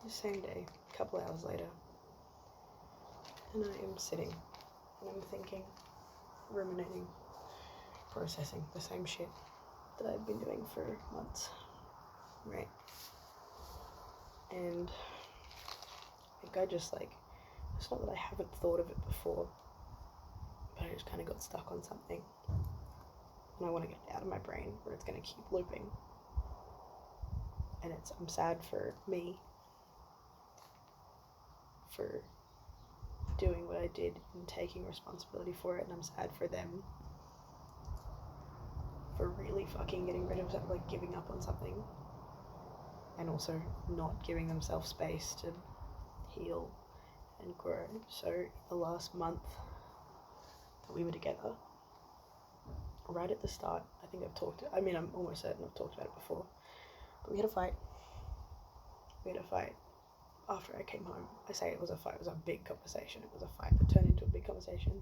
The same day, a couple hours later, and I am sitting and I'm thinking, ruminating, processing the same shit that I've been doing for months, right? And I think I just like, it's not that I haven't thought of it before, but I just kind of got stuck on something and I want to get it out of my brain where it's going to keep looping. And I'm sad for me for doing what I did and taking responsibility for it, and I'm sad for them for really fucking getting rid of that, like giving up on something, and also not giving themselves space to heal and grow. So the last month that we were together, right at the start, I'm almost certain I've talked about it before, but we had a fight after I came home. I say it was a fight, it was a big conversation. It was a fight that turned into a big conversation.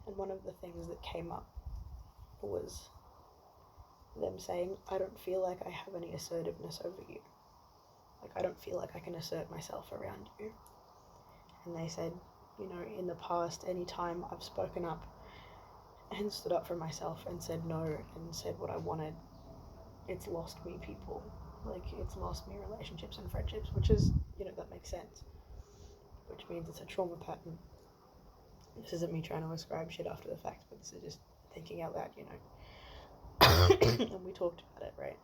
And one of the things that came up was them saying, I don't feel like I have any assertiveness over you. Like, I don't feel like I can assert myself around you. And they said, in the past, any time I've spoken up and stood up for myself and said no and said what I wanted, it's lost me people. Like, it's lost me relationships and friendships, which is, that makes sense. Which means it's a trauma pattern. This isn't me trying to ascribe shit after the fact, but this is just thinking out loud, And we talked about it, right?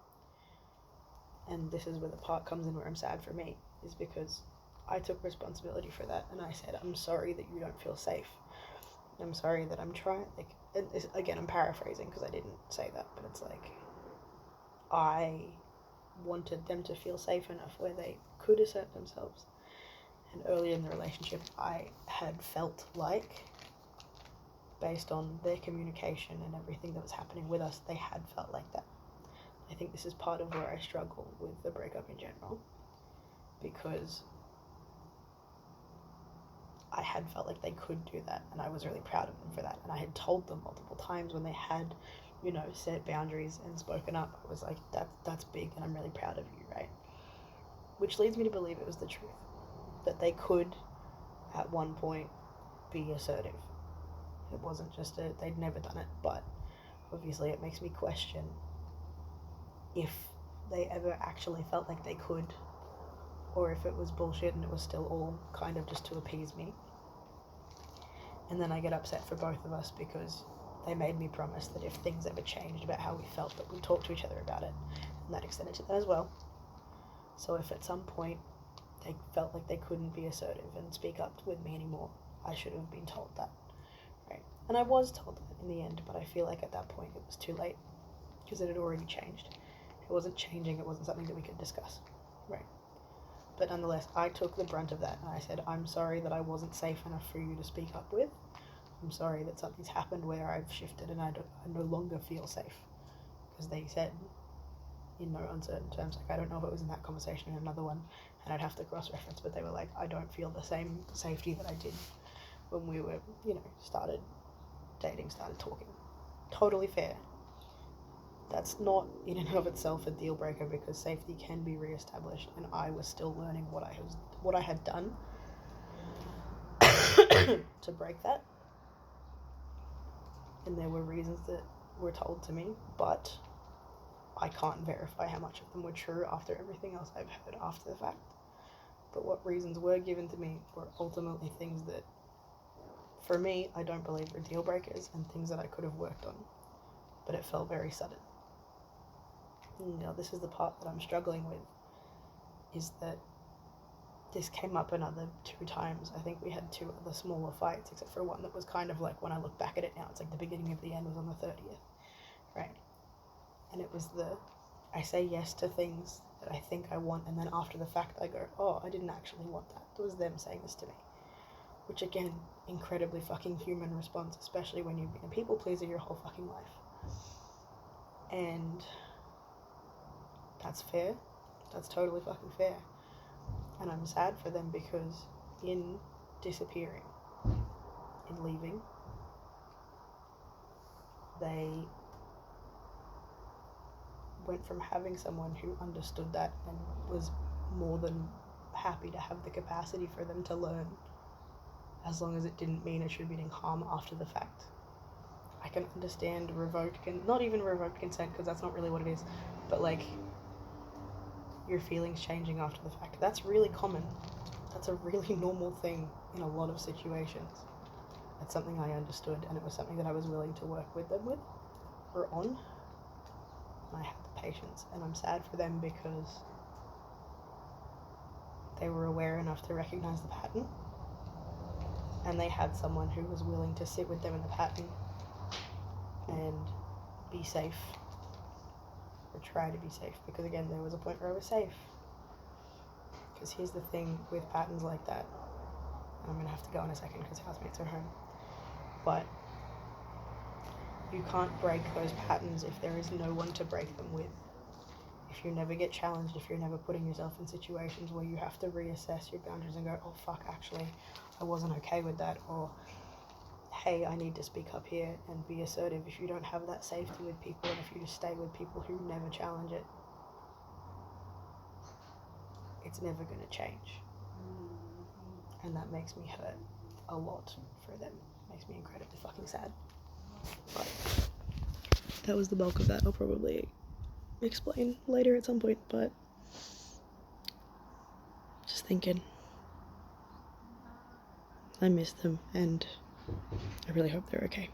And this is where the part comes in where I'm sad for me, is because I took responsibility for that, and I said, I'm sorry that you don't feel safe. I'm sorry that I'm trying, again, I'm paraphrasing because I didn't say that, but it's like, I wanted them to feel safe enough where they could assert themselves. And earlier in the relationship, I had felt like, based on their communication and everything that was happening with us, they had felt like that. I think this is part of where I struggle with the breakup in general, because I had felt like they could do that, and I was really proud of them for that. And I had told them multiple times when they had, set boundaries and spoken up, I was like, that's big, and I'm really proud of you, right? Which leads me to believe it was the truth, that they could, at one point, be assertive. It wasn't just they'd never done it, but obviously it makes me question if they ever actually felt like they could, or if it was bullshit and it was still all kind of just to appease me. And then I get upset for both of us because they made me promise that if things ever changed about how we felt, that we'd talk to each other about it, and that extended to that as well. So if at some point they felt like they couldn't be assertive and speak up with me anymore, I should have been told that, right? And I was told that in the end, but I feel like at that point it was too late, because it had already changed. It wasn't changing, it wasn't something that we could discuss, right? But nonetheless, I took the brunt of that, and I said, I'm sorry that I wasn't safe enough for you to speak up with. I'm sorry that something's happened where I've shifted and I no longer feel safe. Because they said, in no uncertain terms, like, I don't know if it was in that conversation or another one, and I'd have to cross-reference, but they were like, I don't feel the same safety that I did when we were, started dating, started talking. Totally fair. That's not in and of itself a deal breaker, because safety can be re-established, and I was still learning what I had done to break that. And there were reasons that were told to me, but I can't verify how much of them were true after everything else I've heard after the fact. But what reasons were given to me were ultimately things that, for me, I don't believe were deal breakers, and things that I could have worked on. But it felt very sudden. Now, this is the part that I'm struggling with, is that this came up another 2 times. I think we had 2 other smaller fights, except for one that was kind of like, when I look back at it now, it's like the beginning of the end was on the 30th, right? And it was I say yes to things that I think I want, and then after the fact I go, oh, I didn't actually want that. It was them saying this to me. Which, again, incredibly fucking human response, especially when you've been a people pleaser your whole fucking life. And that's fair. That's totally fucking fair. And I'm sad for them, because in disappearing, in leaving, they went from having someone who understood that and was more than happy to have the capacity for them to learn, as long as it didn't mean attributing harm after the fact. I can understand not even revoked consent, because that's not really what it is, but like your feelings changing after the fact. That's really common. That's a really normal thing in a lot of situations. It's something I understood, and it was something that I was willing to work with them with, or on. And I had the patience, and I'm sad for them because they were aware enough to recognize the pattern, and they had someone who was willing to sit with them in the pattern and be safe, or try to be safe, because again, there was a point where I was safe. Because here's the thing with patterns like that, and I'm going to have to go in a second because housemates are home, but you can't break those patterns if there is no one to break them with. If you never get challenged, if you're never putting yourself in situations where you have to reassess your boundaries and go, oh fuck, actually, I wasn't okay with that, or hey, I need to speak up here and be assertive. If you don't have that safety with people, and if you just stay with people who never challenge it, it's never going to change. And that makes me hurt a lot for them. It makes me incredibly fucking sad. But that was the bulk of that. I'll probably explain later at some point, but just thinking, I miss them, and I really hope they're okay.